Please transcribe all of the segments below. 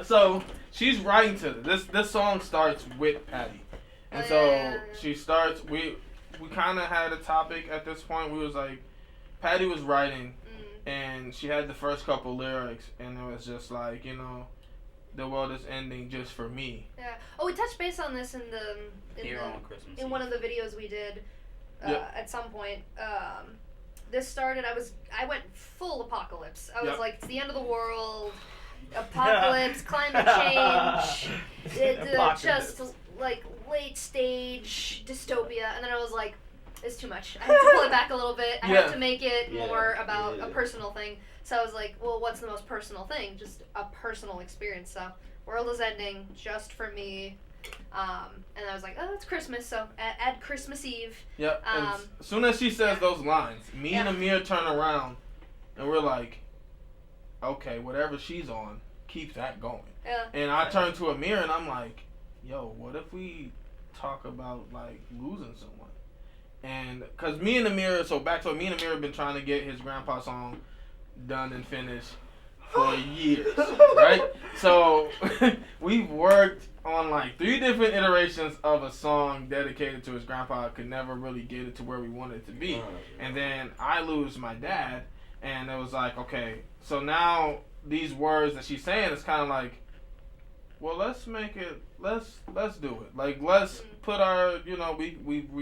So she's writing to this song starts with Patti, and so she starts. We kind of had a topic at this point. We was like, Patti was writing, and she had the first couple lyrics, and it was just like, you know, the world is ending just for me. Yeah. Oh, we touched base on this in one of the videos we did at some point. This started. I went full apocalypse. I was like, it's the end of the world. Apocalypse, climate change, just like late stage dystopia, and then I was like, it's too much. I have to pull it back a little bit. I have to make it more about a personal thing. So I was like, well, what's the most personal thing? Just a personal experience. So world is ending just for me. And I was like, oh, it's Christmas, so add Christmas Eve. Yep. And as soon as she says those lines, me and Amir turn around, and we're like, okay, whatever she's on, keep that going. Yeah. And I turn to Amir and I'm like, yo, what if we talk about like losing someone? And cause me and Amir have been trying to get his grandpa song done and finished for years, right? So we've worked on like 3 different iterations of a song dedicated to his grandpa. Could never really get it to where we wanted it to be. And then I lose my dad. And it was like, okay, so now these words that she's saying is kind of like, well, let's make it, let's do it. Like, let's put our, you know, we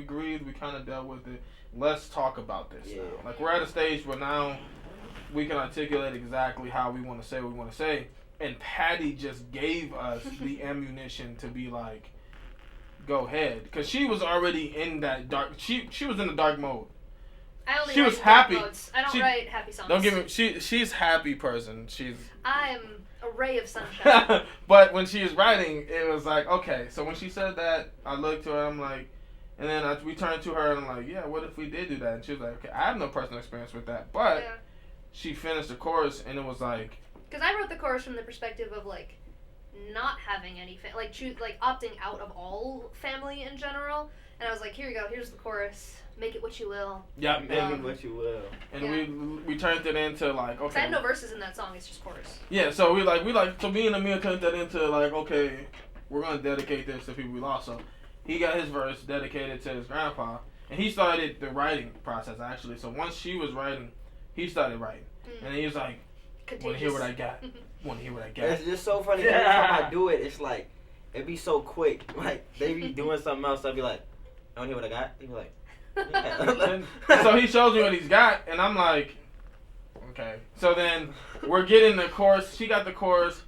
grieved, we kind of dealt with it. Let's talk about this now. Like, we're at a stage where now we can articulate exactly how we want to say what we want to say. And Patti just gave us the ammunition to be like, go ahead. Because she was already in that dark, she was in the dark mode. She was happy. I don't write happy songs. Don't give me. She's happy person. I'm a ray of sunshine. But when she was writing, it was like, okay. So when she said that, I looked to her. I'm like, and then we turned to her and I'm like, yeah. What if we did do that? And she was like, okay. I have no personal experience with that, but she finished the chorus and it was like. Because I wrote the chorus from the perspective of like not having any like opting out of all family in general, and I was like, here you go. Here's the chorus. Make it what you will. Yeah, make it what you will. And we turned it into like, okay. I had no verses in that song. It's just chorus. Yeah, so so me and Amir turned that into like, okay, we're gonna dedicate this to people we lost. So he got his verse dedicated to his grandpa, and he started the writing process actually. So once she was writing, he started writing, and he was like, "Want to hear what I got? Want to hear what I got?" It's just so funny. Every time I do it, it's like it be so quick. Like they be doing something else, I'll be like, "I want to hear what I got." He be like. Yeah. So he shows me what he's got, and I'm like, okay. So then we're getting the chorus. She got the chorus.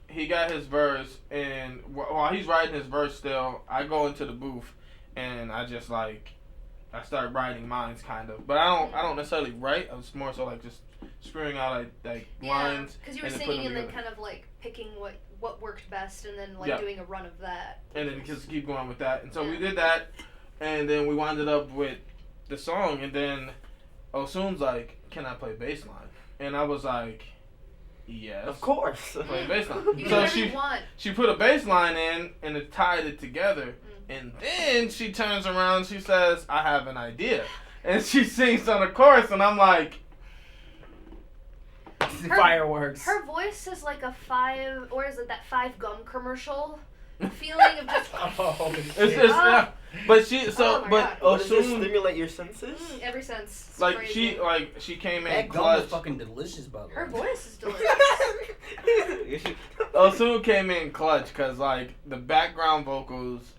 He got his verse, and while he's writing his verse still, I go into the booth, and I just like, I start writing mines kind of, but I don't necessarily write. I was more so like just screwing out like lines. Because you were singing and then kind of like picking what worked best, and then like doing a run of that. And then just keep going with that, and so we did that. And then we wound up with the song, and then Osun's like, "Can I play bass line?" And I was like, "Yes, of course." Play bass line. So she put a bass line in, and it tied it together. And then she turns around, and she says, "I have an idea," and she sings on the chorus, and I'm like, fireworks. Her voice is like a 5 gum commercial. Feeling of just but she does this stimulate your senses? Every sense. Like crazy. she came in that clutch. gum is fucking delicious, by the way. Her voice is delicious. Osun came in clutch because like the background vocals,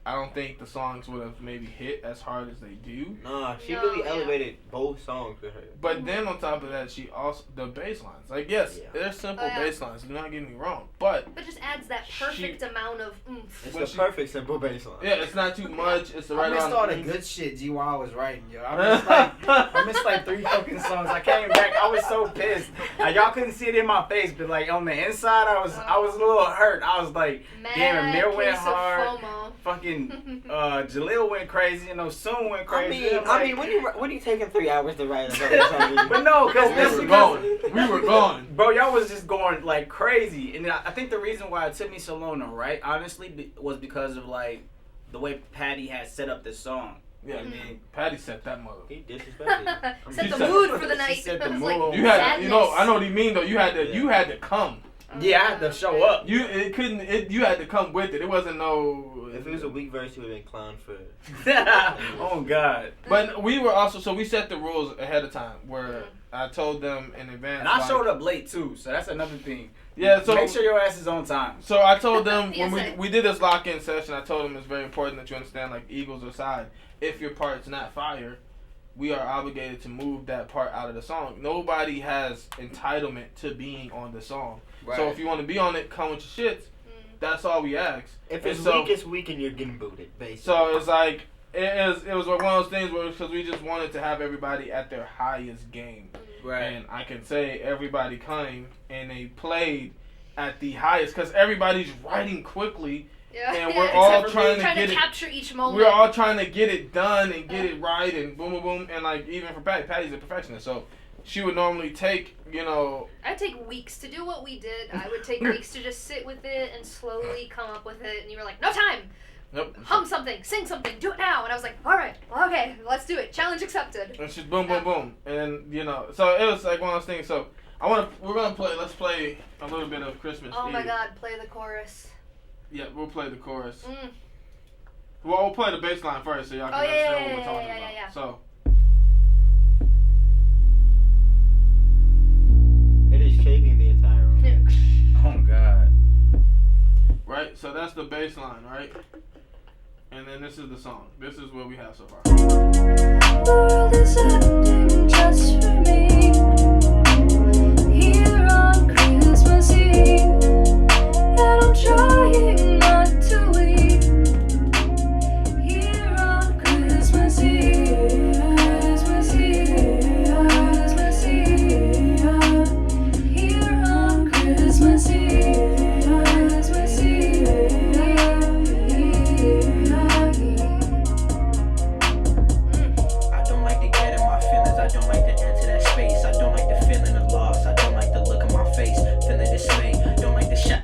I don't think the songs would have maybe hit as hard as they do. Nah, she really elevated both songs for her. But then on top of that, she also the bass lines. Like they're simple bass lines. Do not get me wrong, but just adds that perfect amount of oomph. It's the perfect simple bass line. Yeah, it's not too much. It's the right amount. I missed all the good shit GY was writing, yo. I missed like 3 fucking songs. I came back. I was so pissed. Y'all couldn't see it in my face, but like on the inside, I was a little hurt. I was like, damn, Amir went hard. Fucking Jaleel went crazy, Soon went crazy. I mean, when you taking 3 hours to write a song? But no, because we were going. Bro, y'all was just going like crazy, and I think the reason why it took me so long to write, honestly, was because of like the way Patti had set up this song. Yeah, Patti set that mother. He disrespected. Set the mood for the night. She set the mood. Like, you had, I know what you mean though. You had to come. Yeah, I had to show up. You had to come with it. It wasn't no. If it was a weak verse, you would have been clowned for. Oh God. But we were also we set the rules ahead of time where I told them in advance. And I showed up late too, so that's another thing. Yeah, so make sure your ass is on time. So I told them when we did this lock-in session, I told them it's very important that you understand, like, Eagles aside, if your part's not fire, we are obligated to move that part out of the song. Nobody has entitlement to being on the song. Right. So if you want to be on it, come with your shits. That's all we ask. If it's weak, it's weak, and you're getting booted, basically. So it's like it was one of those things where because we just wanted to have everybody at their highest game. Right. And I can say everybody came and they played at the highest because everybody's writing quickly. Yeah. And we're all trying to capture each moment. We're all trying to get it done and get it right and boom, boom, boom. And like even for Patty's a perfectionist, so she would normally take, I'd take weeks to do what we did. I would take weeks to just sit with it and slowly come up with it. And you were like, no time. Nope. Hum something, sing something, do it now. And I was like, all right, well, okay, let's do it. Challenge accepted. And she's boom, boom, boom. And so it was like one of those things. So let's play a little bit of Christmas Eve. Oh my God, play the chorus. Yeah, we'll play the chorus. Well, we'll play the bass line first so y'all can understand what we're talking about. Yeah. So. It is shaking the entire room. Oh God. Right, so that's the bass line, right? And then this is the song. This is what we have so far. The world is ending just for me. Here on Christmas Eve, and I'm trying not to weep. Here on Christmas Eve, Christmas Eve, Christmas Eve. Here on Christmas Eve, Christmas Eve. I don't like to get in my feelings. I don't like to enter that space. I don't like the feeling of loss. I don't like the look on my face. Feeling dismay. Don't like the shot.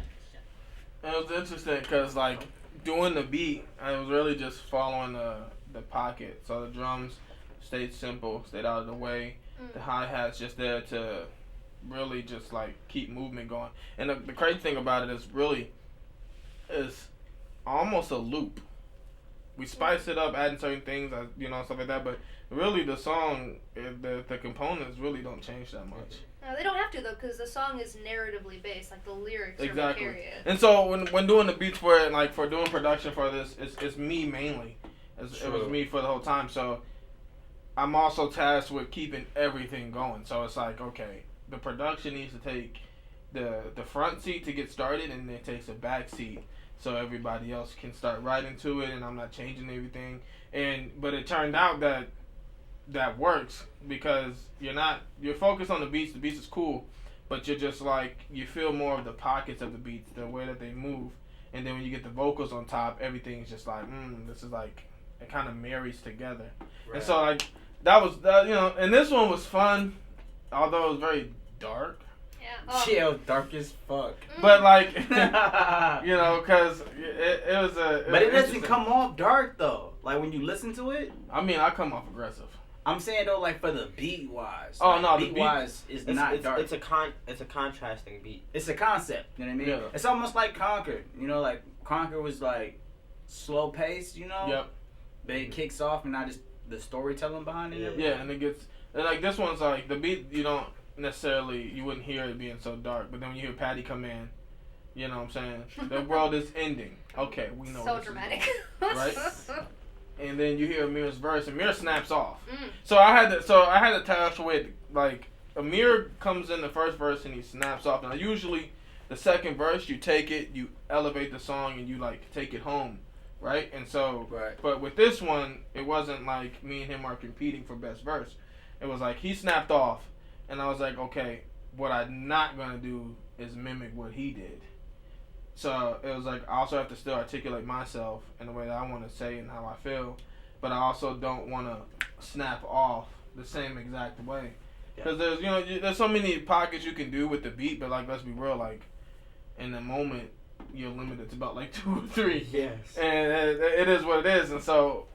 It was interesting because, like, doing the beat, I was really just following the pocket. So the drums stayed simple, stayed out of the way. The hi-hat's just there to really just, like, keep movement going. And the crazy thing about it is almost a loop. We spice it up, adding certain things, stuff like that. But really, the song, the components really don't change that much. No, they don't have to though, because the song is narratively based. Like the lyrics are what carry it. And so when doing the beats for it, like for doing production for this, it's me mainly. It was me for the whole time. So I'm also tasked with keeping everything going. So it's like, okay, the production needs to take the front seat to get started, and then it takes a back seat so everybody else can start writing to it, and I'm not changing everything. But it turned out that works because you're focused on the beats. The beats is cool, but you're just like, you feel more of the pockets of the beats, the way that they move. And then when you get the vocals on top, everything's just like, this is like, it kind of marries together. Right. And so like, that was, and this one was fun, although it was very dark. Yeah, it was dark as fuck. But like, because it was a. But it doesn't come off dark though. Like when you listen to it. I mean, I come off aggressive. I'm saying though, like for the beat wise. Oh no, beat wise is not dark. It's a contrasting beat. It's a concept. You know what I mean? Yeah. It's almost like Conquer. Like Conquer was like slow paced. Yep. But it kicks off and not just the storytelling behind it. Yeah, and it gets like this one's like the beat. You don't necessarily, you wouldn't hear it being so dark, but then when you hear Patti come in, you know what I'm saying? The world is ending. Okay, we know. So dramatic. Right? And then you hear Amir's verse, and Amir snaps off. So I had to task with, like, Amir comes in the first verse and he snaps off. Now usually the second verse, you take it, you elevate the song, and you like take it home, right? And so, but with this one, it wasn't like me and him are competing for best verse. It was like he snapped off. And I was like, okay, what I'm not going to do is mimic what he did. So it was like, I also have to still articulate myself in the way that I want to say and how I feel. But I also don't want to snap off the same exact way. Because there's so many pockets you can do with the beat. But like, let's be real, like in the moment, you're limited to about like 2 or 3. Yes. And it is what it is. And so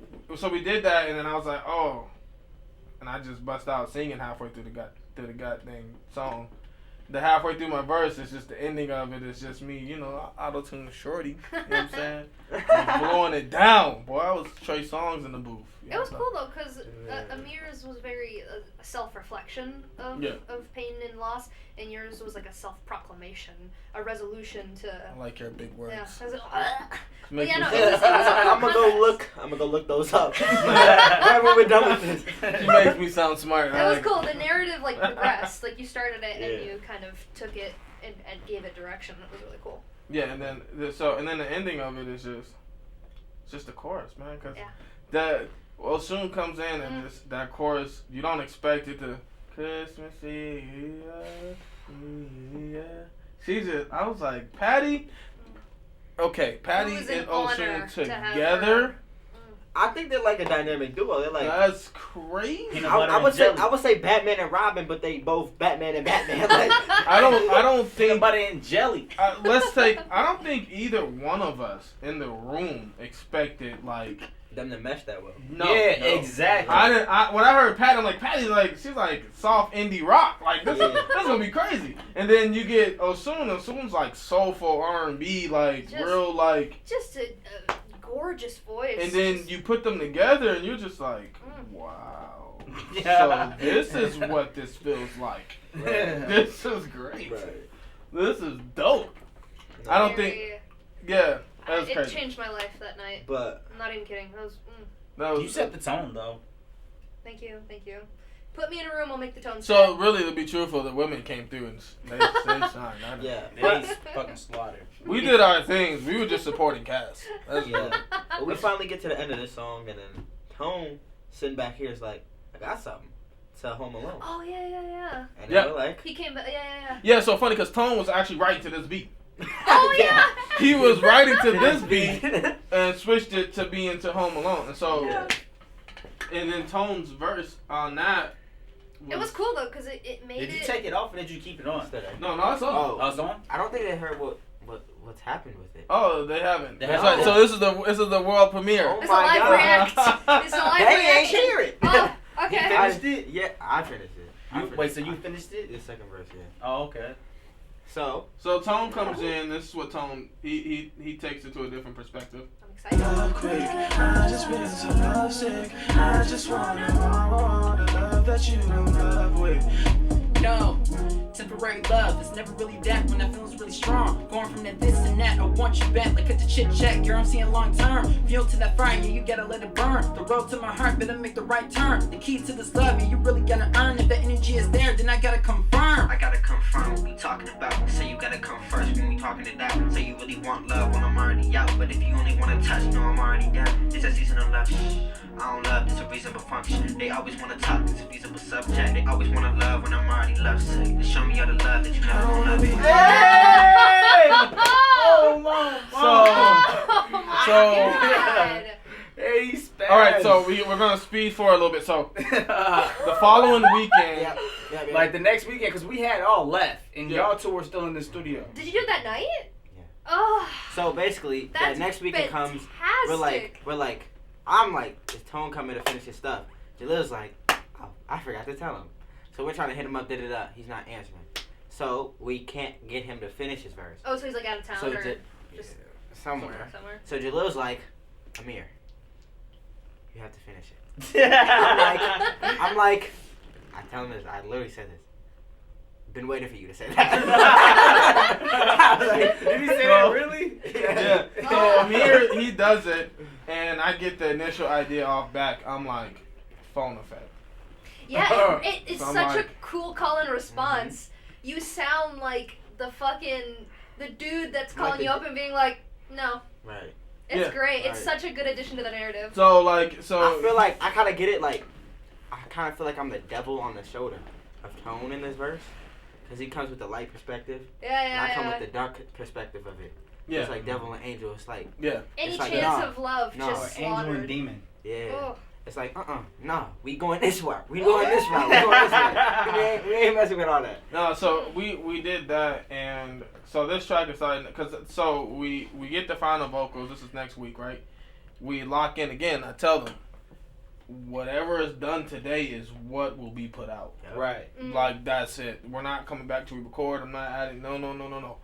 we did that. And then I was like, oh. And I just bust out singing halfway through the goddamn song, the halfway through my verse, it's just the ending of it. It's just me, auto-tune shorty. You know what I'm saying? Just blowing it down, boy. I was Trey Songz in the booth. It was cool though, because Amir's was very a self-reflection of pain and loss, and yours was like a self-proclamation, a resolution to. I like your big words. Yeah. But yeah, no, I'm gonna go look those up. Right when we're done with this. She makes me sound smart. It was cool. The narrative progressed. Like you started it and you kind of took it and gave it direction. It was really cool. Yeah, and then the ending of it is just the chorus, man. Cause soon comes in and that chorus, you don't expect it to Christmas Eve. I was like, Patti. Okay, Patti and Osun together. I think they're like a dynamic duo. They're like that's crazy. I would say Batman and Robin, but they both Batman and Batman. Like, I don't think peanut butter and jelly. I don't think either one of us in the room expected like them to mesh that well. No, exactly. When I heard Patti, I'm like, Patti's like, she's like soft indie rock. Like this is gonna be crazy. And then you get Osun. Osun's like soulful R&B, like real like. Just a gorgeous voice. And then you put them together, and you're just like, wow. So this is what this feels like. Right. This is great. Right. This is dope. I don't think. Yeah. That was crazy. It changed my life that night. But I'm not even kidding. You set the tone though. Thank you. Put me in a room, I'll make the tone. So really, to be truthful, the women came through and they shined. They fucking slaughtered. We did our things. We were just supporting Cass. But we finally get to the end of this song, and then Tone sitting back here is like, I got something to Home Alone. Oh yeah. And then we're like, he came back. Yeah. Yeah, so funny because Tone was actually writing to this beat. Oh yeah. He was writing to this beat and switched it to being to Home Alone, and so, and then Tone's verse on that. It was cool though because it made it. Did you take it off or did you keep it on? No, it's on. Oh, it's on. I don't think they heard what's happened with it. Oh, they haven't. That's right. So this is the world premiere. Oh it's a live react. It's a live reaction. They ain't hear it. Oh, okay. You finished it? Yeah, I finished it. Wait, so you finished it? The second verse, yeah. Oh, okay. So Tone comes in. This is what Tone he takes it to a different perspective. I'm excited. I just been so lovesick. I just wanna love that you in love with. No, temporary love, it's never really that when that feeling's really strong. Going from that this and that, I want you back, like cut the chit chat, girl, I'm seeing long term. Fuel to that fire, yeah, you gotta let it burn. The road to my heart, better make the right turn. The key to this love, yeah, you really gotta earn. If the energy is there, then I gotta confirm. I gotta confirm what we talking about. Say you gotta come first when we talking it out. Say you really want love when I'm already out. But if you only wanna touch, no, I'm already down. It's a season of love. I don't love, it's a reasonable function. They always wanna talk, it's a reasonable subject. They always wanna love when I'm already lovesick. They show me all the love that you never wanna be. Oh my God. Hey, Spaz. All right, so we're gonna speed forward a little bit. So the following weekend, like the next weekend, because we had all left, and y'all two were still in the studio. Did you do it that night? Yeah. Oh. So basically, the next weekend comes. We're like, I'm like, is Tone coming to finish his stuff? Jalil's like, oh, I forgot to tell him. So we're trying to hit him up, He's not answering. So we can't get him to finish his verse. Oh, so he's like out of town so or just somewhere. So Jalil's like, Amir, you have to finish it. I'm like, I tell him this. I literally said this. Been waiting for you to say that. Like, did he say that really? Yeah. So Amir, he does it, and I get the initial idea off back. I'm like, phone effect. Yeah, it's so such a cool call and response. Mm-hmm. You sound like the dude that's calling you up and being like, no. Right. It's great. Right. It's such a good addition to the narrative. So I feel like I kind of get it. Like, I kind of feel like I'm the devil on the shoulder of Tone in this verse, because he comes with the light perspective. Yeah. And I come with the dark perspective of it. Yeah. It's like devil and angel. It's like any chance like, of love just slaughtered. Angel and demon. Yeah. Oh. It's like, we going this way. We going this way. We ain't messing with all that. No, so we did that, and so this track is starting, so we get the final vocals. This is next week, right? We lock in again. I tell them, whatever is done today is what will be put out. Right. Like, that's it. We're not coming back to record. I'm not adding. No.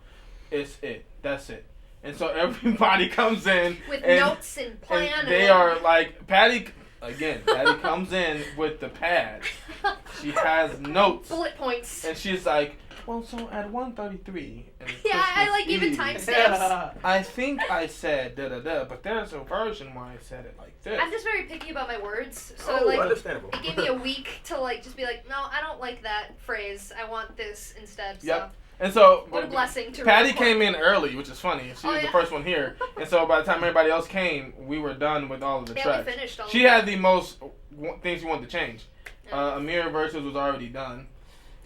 It's it. That's it. And so everybody comes in with notes and plan. And they are like, Patti comes in with the pad. She has notes. Bullet points. And she's like, well, so at 1:33. Yeah, I like even timestamps. I think I said da-da-da, but there's a version where I said it like this. I'm just very picky about my words. So, understandable. It gave me a week to, just be like, no, I don't like that phrase. I want this instead. So. Yep. And so, what a blessing to Patti came in early, which is funny. She was the first one here. And so by the time everybody else came, we were done with all of the tracks. We finished all she had the most things she wanted to change. Amir versus was already done.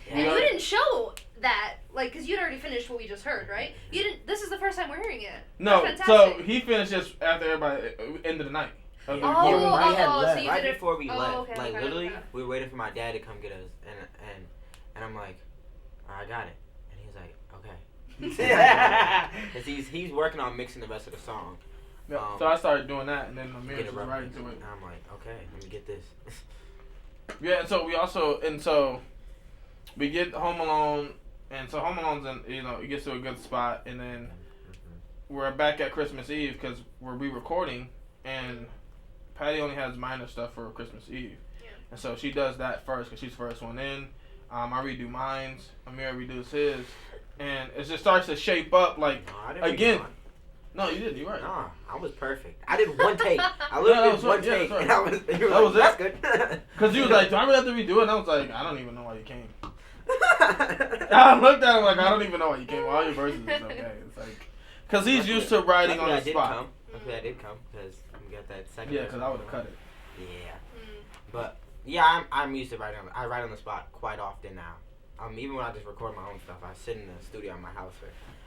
And you didn't show that, because you'd already finished what we just heard, right? You didn't. This is the first time we're hearing it. No, so he finished just after everybody, end of the night. So you did it before we left. Okay, literally, we were waiting for my dad to come get us, and I'm like, I got it. Because he's working on mixing the rest of the song. Yeah, so I started doing that, and then Amir was right into it. And I'm like, okay, let me get this. Yeah, and so we get Home Alone, and so Home Alone's it gets to a good spot, and then we're back at Christmas Eve because we're re-recording, and Patti only has minor stuff for Christmas Eve, and so she does that first because she's the first one in. I redo mine. Amir redoes his. And it just starts to shape up again. No, you didn't. You're right. Nah, I was perfect. I did one take. I literally did one take. Right. And I was. That was that's good. Because you was like, do I really have to redo it? And I was like, I don't even know why you came. I looked at him like, I don't even know why you came. All your verses is okay. It's like, because he's used to writing on the spot. Luckily I did come because we got that second. Yeah, because I would have cut it. Yeah, but yeah, I'm used to writing. I write on the spot quite often now. Even when I just record my own stuff, I sit in the studio at my house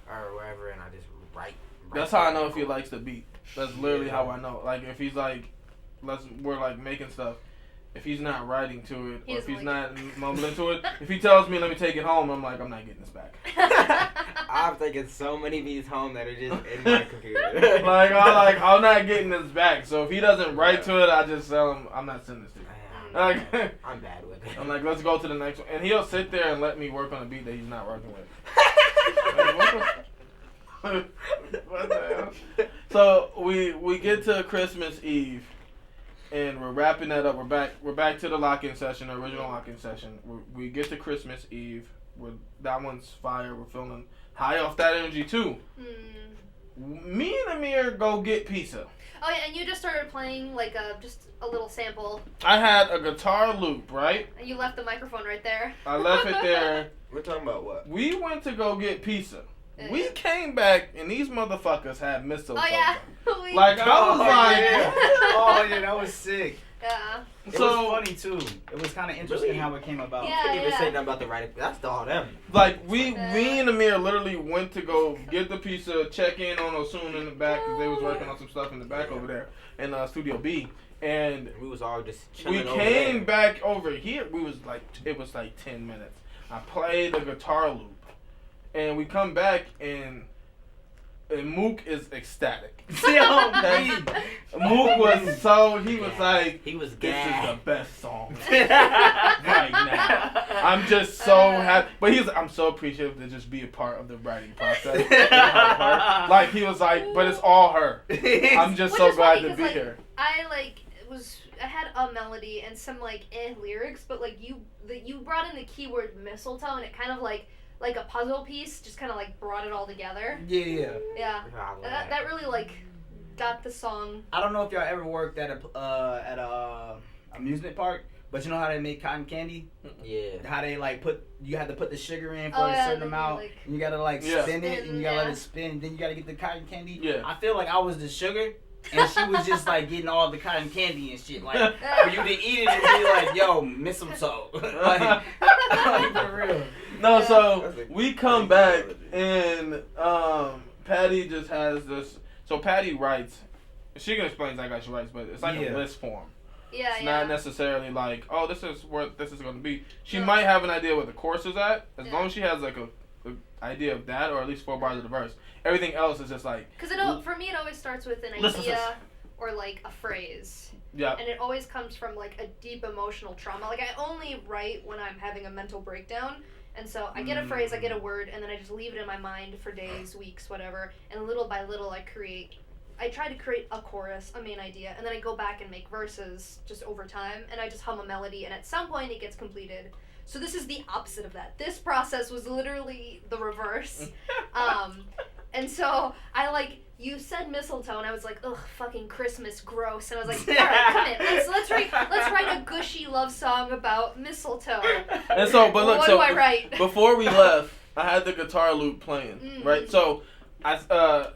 or wherever, and I just write. That's how I know if he likes the beat. That's literally how I know. Like, if he's like, we're making stuff. If he's not writing to it, or if he's not mumbling to it, if he tells me, let me take it home, I'm like, I'm not getting this back. I've taken so many beats home that are just in my computer. I'm not getting this back. So if he doesn't write to it, I just tell him, I'm not sending this to you. I'm bad with it. I'm like, let's go to the next one. And he'll sit there and let me work on a beat that he's not working with. What the hell? So we get to Christmas Eve, and we're wrapping that up. We're back to the lock-in session, the original lock-in session. We get to Christmas Eve. That one's fire. We're feeling high off that energy too. Me and Amir go get pizza. Oh yeah, and you just started playing just a little sample. I had a guitar loop, right? And you left the microphone right there. I left it there. We're talking about what? We went to go get pizza. We came back and these motherfuckers had mistletoe. Oh yeah. I was like, oh yeah, that was sick. Yeah. It was funny too. It was kind of interesting how it came about. Yeah, I couldn't even say nothing about the writing. That's all them. Me and Amir literally went to go get the pizza, check in on Osun in the back because they was working on some stuff in the back over there in Studio B, and we was all just chilling. We came back over here. It was like 10 minutes. I played the guitar loop, and we come back and Mook is ecstatic. Mook was like, he was this is the best song right now. I'm just so happy. But I'm so appreciative to just be a part of the writing process. He was like, but it's all her. I'm just so glad to be here. I had a melody and some lyrics, but you brought in the keyword mistletoe, and it kind of like a puzzle piece, just kind of brought it all together. Yeah. That really got the song. I don't know if y'all ever worked at a amusement park, but you know how they make cotton candy? Yeah. How they you had to put the sugar in for a certain amount, and you gotta spin it, and you gotta let it spin, then you gotta get the cotton candy. Yeah. I feel like I was the sugar, and she was just getting all the cotton candy and shit, for you to eat it and be like, yo, mistletoe. For real. No, so we come back and Patti just has this. So Patti writes. She can explain exactly how she writes, but it's a list form. Yeah, it's not necessarily oh, this is what this is going to be. She might have an idea what the chorus is at, as long as she has a idea of that, or at least 4 bars of the verse. Everything else is just because for me it always starts with an idea or like a phrase. Yeah. And it always comes from like a deep emotional trauma. Like I only write when I'm having a mental breakdown. And so I get a phrase, I get a word, and then I just leave it in my mind for days, weeks, whatever. And little by little I try to create a chorus, a main idea, and then I go back and make verses just over time, and I just hum a melody, and at some point it gets completed. So this is the opposite of that. This process was literally the reverse. And so you said mistletoe, and I was like, ugh, fucking Christmas, gross. And I was like, all right, come in, let's write a gushy love song about mistletoe. And so, but look, what do I write? Before we left, I had the guitar loop playing, right? So I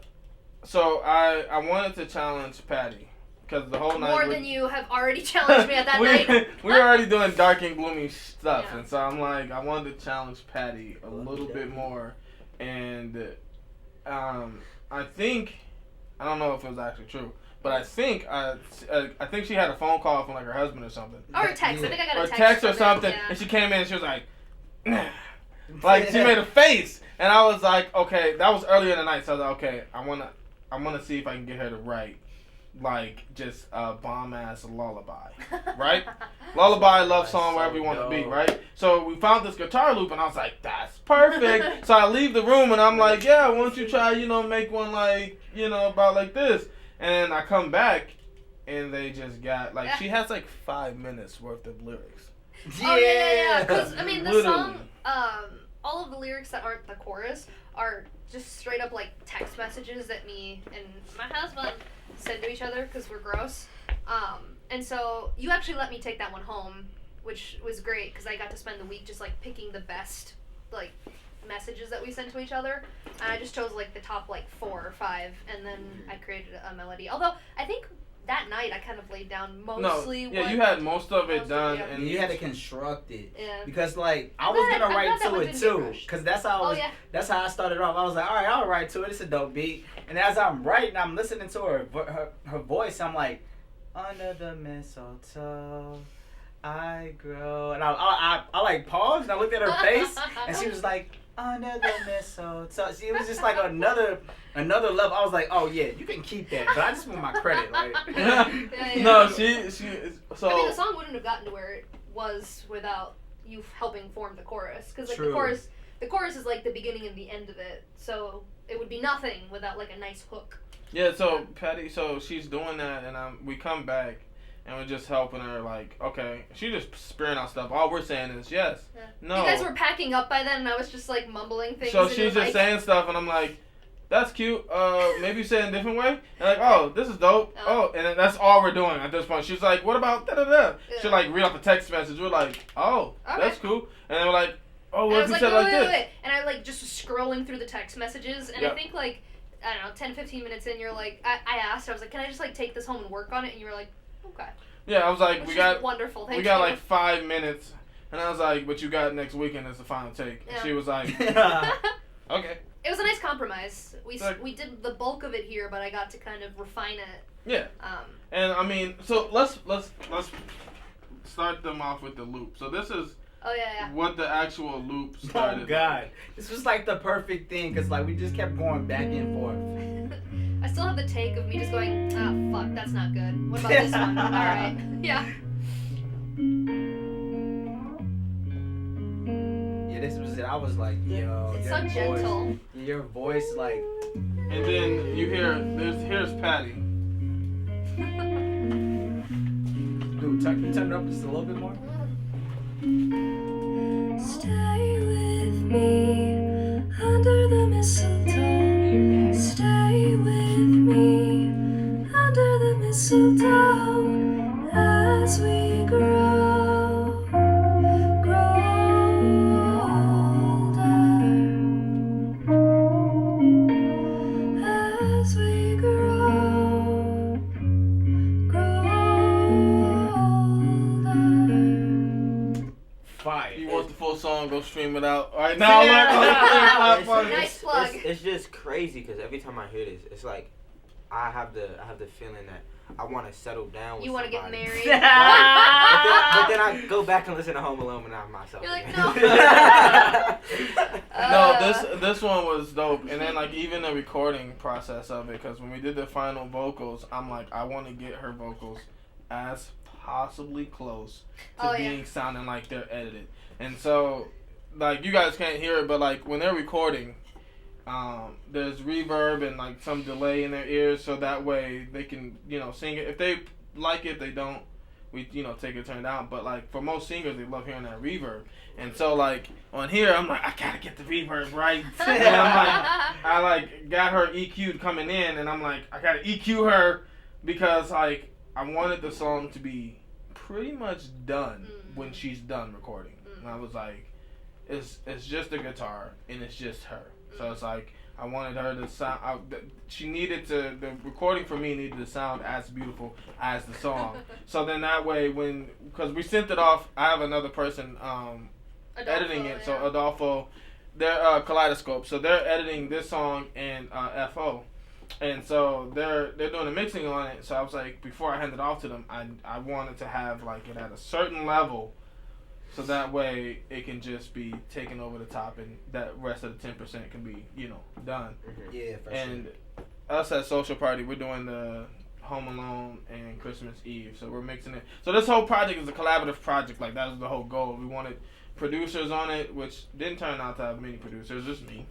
wanted to challenge Patti. Because the whole night... More than you have already challenged me at that night. We were already doing dark and gloomy stuff. Yeah. And so I'm like, I wanted to challenge Patti a little bit more. And I think... I don't know if it was actually true. But I think she had a phone call from like her husband or something. Or a text. I think I got a text. Or text or something. Yeah. And she came in and she was like... like, she made a face. And I was like, okay, that was earlier in the night. So I was like, okay, I want to see if I can get her to write. Like, just a bomb-ass lullaby, right? Lullaby, love song, wherever you want to be, right? So we found this guitar loop, and I was like, that's perfect. So I leave the room, and I'm like, yeah, why don't you try, make one like, about like this. And I come back, and they just got, like, she has like 5 minutes worth of lyrics. Yeah. Oh, yeah. Because, I mean, the song, all of the lyrics that aren't the chorus are just straight up, like, text messages that me and my husband send to each other because we're gross. And so you actually let me take that one home, which was great because I got to spend the week just like picking the best like messages that we sent to each other, and I just chose like the top like 4 or 5, and then I created a melody. Although I think that night I kind of laid down mostly. You had most of it done, and you had to construct it. Yeah. Because like I was gonna write to it too, because that's how that's how I started off. I was like, all right, I'll write to it. It's a dope beat. And as I'm writing, I'm listening to her voice. I'm like, under the mistletoe, I grow, and I like paused and I looked at her face, and she was like, under the mistletoe. See, it was just like another level. I was like, oh yeah, you can keep that, but I just want my credit. Like, no, she. So I mean, the song wouldn't have gotten to where it was without you helping form the chorus, because like the chorus is like the beginning and the end of it, so it would be nothing without like a nice hook. Yeah, so Patti, so she's doing that, and we come back, and we're just helping her, like, okay, she just spitting out stuff. All we're saying is yes, no. You guys were packing up by then, and I was just like mumbling things. So she's just saying stuff, and I'm like, that's cute. Maybe say it a different way. And like, oh, this is dope. Oh, and then that's all we're doing at this point. She's like, what about da da da? She'll like read off the text message. We're like, oh, okay. That's cool. And then we're like, oh, what if we said like this? Wait. And I like just was scrolling through the text messages, and I think like, I don't know, 10, 15 minutes in, you're like, I asked, I was like, can I just like take this home and work on it? And you were like, okay. Yeah, I was like, we got wonderful. We got like 5 minutes, and I was like, but you got next weekend as the final take. And she was like, okay. It was a nice compromise. We did the bulk of it here, but I got to kind of refine it. Yeah. And I mean, so let's start them off with the loop. So this is. Oh yeah. What the actual loop started. Oh God, this was like the perfect thing because like we just kept going back and forth. I still have the take of me just going, fuck, that's not good. What about this one? All right, yeah. Yeah, this was it. I was like, yo, it's so gentle. Your voice, like. And then you hear, here's Patti. Dude, can you turn it up just a little bit more? Stay with me under the mistletoe. Stay with me under the mistletoe as we grow older. As we grow older. Fire. You want the full song? Go stream it out. All right, now Nice plug. It's just crazy because every time I hear this, it's like I have the feeling that I want to settle down with somebody. You want to get married? but then I go back and listen to Home Alone and I'm myself. You're like, no. No, this one was dope, and then like even the recording process of it, because when we did the final vocals, I'm like, I want to get her vocals as possibly close to being sounding like they're edited, and so like you guys can't hear it, but like when they're recording, there's reverb and like some delay in their ears, so that way they can sing it. If they like it, they don't. We take it, turn it down. But like for most singers, they love hearing that reverb. And so like on here, I'm like, I gotta get the reverb right. And I like got her EQ'd coming in, and I'm like, I gotta EQ her because like I wanted the song to be pretty much done when she's done recording. And I was like, it's just the guitar and it's just her. So it's like I wanted her to sound. The recording for me needed to sound as beautiful as the song. So then that way, because we sent it off, I have another person editing it. So Adolfo, they're Kaleidoscope. So they're editing this song in FO, and so they're doing the mixing on it. So I was like, before I hand it off to them, I wanted to have like it at a certain level. So that way it can just be taken over the top, and that rest of the 10% can be, done. Yeah, for and us at Social Party, we're doing the Home Alone and Christmas Eve. So we're mixing it. So this whole project is a collaborative project. Like that was the whole goal. We wanted producers on it, which didn't turn out to have many producers. Just me.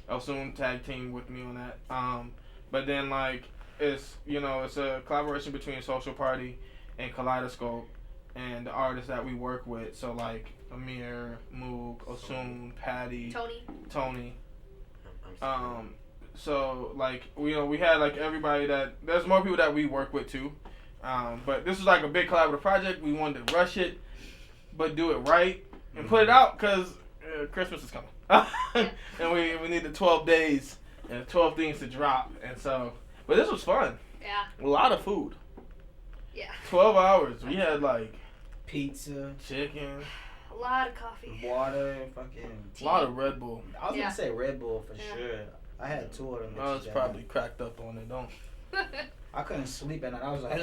I'll soon tag team with me on that. But then like it's a collaboration between Social Party and Kaleidoscope and the artists that we work with. So like Amir, Moog, Osun, Patti, Tony. So like we had like everybody there's more people that we work with too. But this was like a big collaborative project. We wanted to rush it, but do it right and put it out because Christmas is coming. And we needed 12 days and 12 things to drop. And so, but this was fun. Yeah. A lot of food. Yeah. 12 hours. We had like pizza, chicken, a lot of coffee, water, fucking tea. A lot of Red Bull. I was gonna say Red Bull for sure. I had 2 of them. I was probably cracked up on it. I couldn't sleep at night. I was like,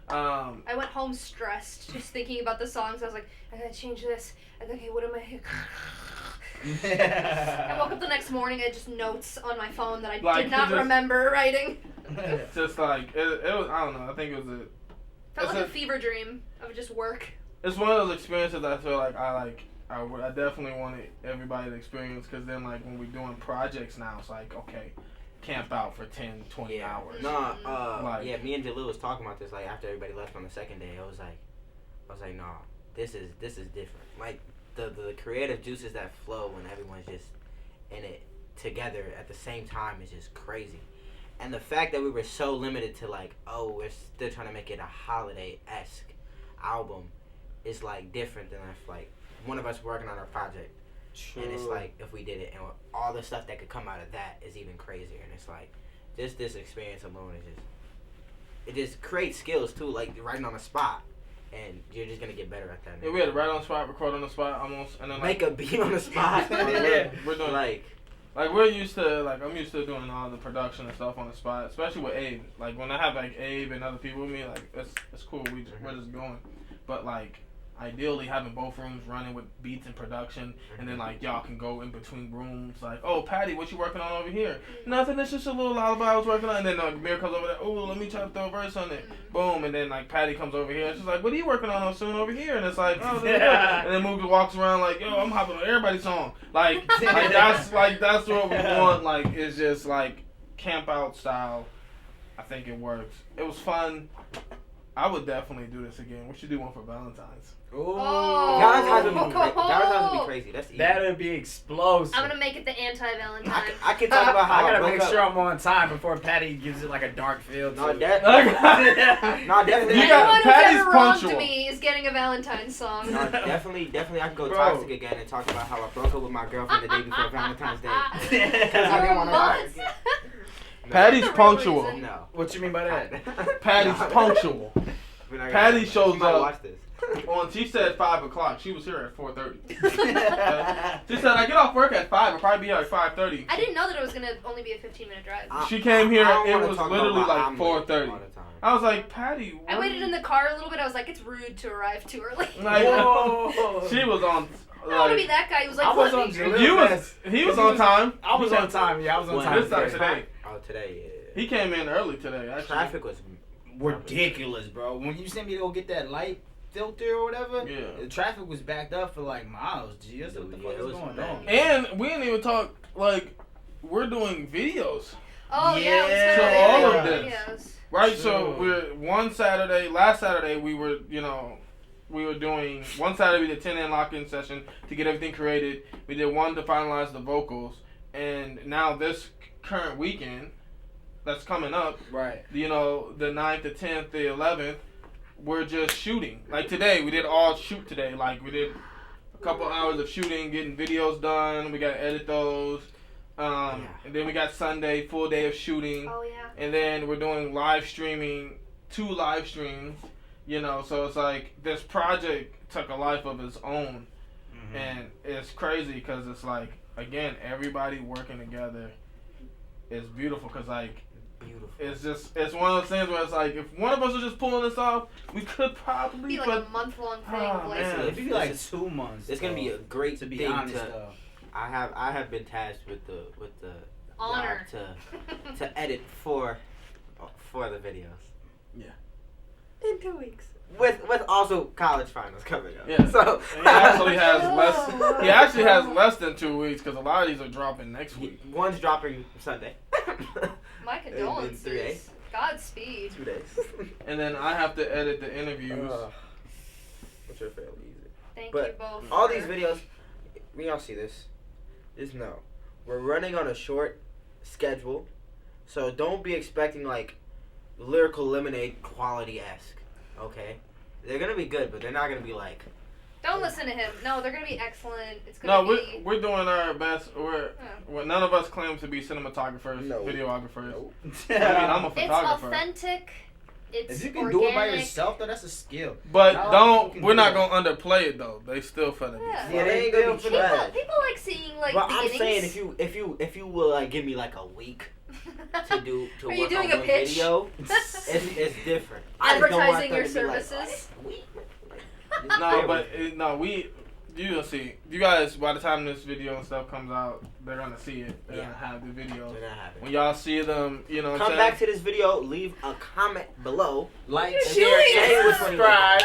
I went home stressed, just thinking about the songs. I was like, I gotta change this. Okay, what am I? I woke up the next morning. I had just notes on my phone that I did not remember writing. It's just like it was. I don't know. I think it was felt like a fever dream of just work. It's one of those experiences I feel like I definitely wanted everybody to experience, because then like when we're doing projects now, it's like, okay, camp out for 10, 20 hours. Me and Jalil was talking about this like after everybody left on the second day. I was like, nah, this is different. Like the creative juices that flow when everyone's just in it together at the same time is just crazy. And the fact that we were so limited to like, we're still trying to make it a holiday-esque album is like different than if like one of us working on our project. True. And it's like if we did it, and all the stuff that could come out of that is even crazier. And it's like just this experience alone is just creates skills too, like writing on the spot. And you're just gonna get better at that. Yeah, we had to write on the spot, record on the spot, almost, and then make a beat on the spot. Yeah, we're doing like we're used to I'm used to doing all the production and stuff on the spot, especially with Abe. Like when I have like Abe and other people with me, like it's cool. We're just going, but like ideally having both rooms running with beats and production, and then like y'all can go in between rooms. Like, oh Patti, what you working on over here? Nothing. It's just a little lullaby I was working on. And then Mir comes over there. Oh, let me try to throw a verse on it. Boom. And then like Patti comes over here. And she's like, what are you working on soon over here? And it's like, oh, and then Moog walks around like, yo, I'm hopping on everybody's song. Like that's what we want. Like it's just like camp out style. I think it works. It was fun. I would definitely do this again. We should do one for Valentine's. Oh. Valentine's would be crazy. That's easy. That would be explosive. I'm gonna make it the anti-Valentine. I can talk about how I gotta make sure I'm on time before Patti gives it like a dark feel. Definitely. Anyone who's ever wronged me is getting a Valentine's song. No, definitely. I can go toxic again and talk about how I broke up with my girlfriend the day before Valentine's Day. Because I didn't want to. Patti's punctual. No. What you mean by that? Patti's punctual. Patti shows up. Watch this. She said 5 o'clock. She was here at 4:30. She said, I get off work at 5. I'll probably be here at 5:30. I didn't know that it was going to only be a 15-minute drive. She came here, it was literally like 4:30. I was like, Patti, I waited in the car a little bit. I was like, it's rude to arrive too early. Like, she was on. don't want to be that guy who's like, I was on He was on time. I was on time. Yeah, I was on time. This time today. Oh, today. Yeah. He came in early today. Actually. Traffic was ridiculous, bro. When you sent me to go get that light filter or whatever, the traffic was backed up for like miles. Geez, what the fuck is going on? And we didn't even talk, like, we're doing videos. Oh, yeah. So all of this. Videos. Right, true. So we're last Saturday we were doing, one Saturday we did 10 lock-in session to get everything created. We did one to finalize the vocals. And now this current weekend that's coming up, right? The 9th, the 10th, the 11th, we're just shooting. Like today, we did all shoot today. Like we did a couple hours of shooting, getting videos done. We got to edit those. And then we got Sunday, full day of shooting. Oh, yeah. And then we're doing live streaming, 2 live streams, so it's like this project took a life of its own. Mm-hmm. And it's crazy because it's like, again, everybody working together is beautiful because, like, it's one of those things where it's like, if one of us was just pulling this off, we could probably be like a month-long thing. It'd be like 2 months. It's gonna be a great to be thing honest. I have been tasked with the honor to edit for the videos. Yeah. In 2 weeks. With also college finals coming up. Yeah. So he actually has less than 2 weeks because a lot of these are dropping next week. One's dropping Sunday. My condolences. 3 days. Godspeed. 2 days. And then I have to edit the interviews. Which are fairly easy. Thank you both. All these videos, we all see this. Just know, we're running on a short schedule, so don't be expecting like Lyrical Lemonade quality-esque. Okay, they're gonna be good, but they're not gonna be like. Don't listen to him. No, they're gonna be excellent. It's gonna be. We're doing our best. None of us claim to be cinematographers, videographers. Nope. I mean, I'm a photographer. It's authentic. It's if you can organic. do it by yourself, though, that's a skill. But we're not gonna underplay it though. They still finna be. Yeah, they ain't gonna be trash. People like seeing like. But beginnings. I'm saying if you will like give me like a week to Are work you doing on a one pitch? video, it's different. Advertising your services. You'll see. You guys, by the time this video and stuff comes out, they're gonna see it. They're gonna have the video. They're gonna have it. When y'all see them, come back to this video, leave a comment below, like, share, and subscribe.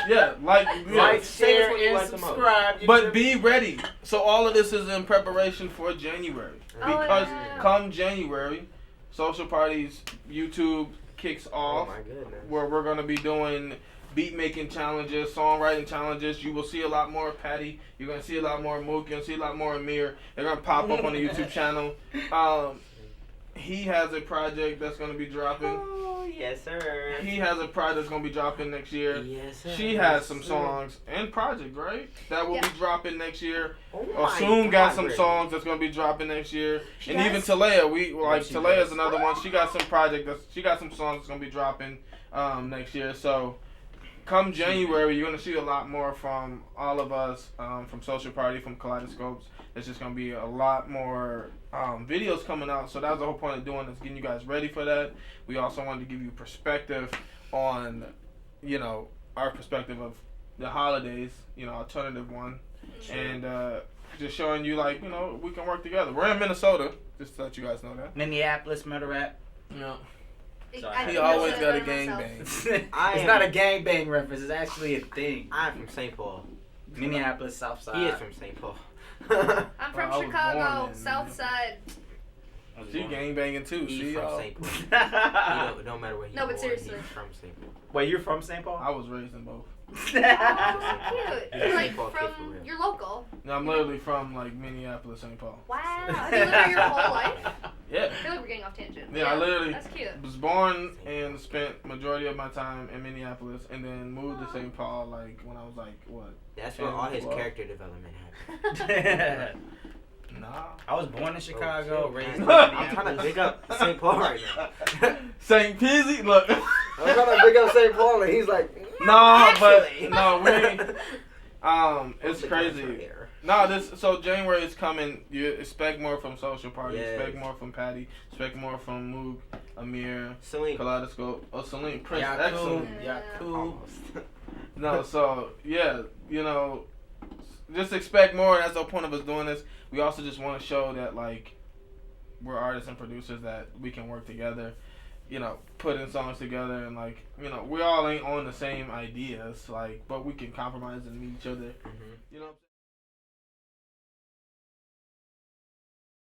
Share, and subscribe. But be ready. So all of this is in preparation for January. Because come January, Social Party's YouTube kicks off. Oh my goodness. Where we're gonna be doing beat making challenges, songwriting challenges. You will see a lot more of Patti. You're gonna see a lot more of Mook. You're gonna see a lot more of Amir. They're gonna pop up on the YouTube channel. He has a project that's gonna be dropping. Oh yes, sir. He has a project that's gonna be dropping next year. Yes, sir. She has some songs and project, right? That will be dropping next year. Oh Soon got some songs that's gonna be dropping next year. And even Talea, Talea's another one. She got some she got some songs that's gonna be dropping next year. So come January, you're going to see a lot more from all of us, from Social Party, from Kaleidoscopes. There's just going to be a lot more videos coming out. So that's the whole point of doing this, getting you guys ready for that. We also wanted to give you perspective on, our perspective of the holidays, alternative one. Sure. And just showing you, we can work together. We're in Minnesota, just to let you guys know that. Minneapolis, murder rap. Yeah. He always got a gangbang. It's not a gangbang reference. It's actually a thing. I'm from St. Paul. Minneapolis, South Side. He is from St. Paul. I'm from Chicago, South Side. She gangbanging too. He's from St. Paul. No matter where he's No, but seriously. He's from St. Paul. Wait, you're from St. Paul? I was raised in both. Oh, cute. You're you're local. No, I'm literally from Minneapolis, St. Paul. Wow. Have you lived there your whole life? Yeah. I feel like we're getting off tangent. Yeah, I literally that's cute. was born and spent majority of my time in Minneapolis, and then moved to St. Paul when I was what? That's where all his character development happened. Nah. I was born in Chicago, raised in I'm trying to big up St. Paul right now. St. Peasy, look. I'm trying to big up St. Paul, and he's like, it's crazy. No, so January is coming. You expect more from Social Party. Yes. Expect more from Patti. Expect more from Mook, Amir, Salim, Kaleidoscope. Oh, Salim, Prince, Yaku, excellent. Yaku. No, so yeah, just expect more. That's the point of us doing this. We also just want to show that, like, we're artists and producers, that we can work together, you know, putting songs together, and, like, you know, we all ain't on the same ideas, like, but we can compromise and meet each other. You know what I'm saying?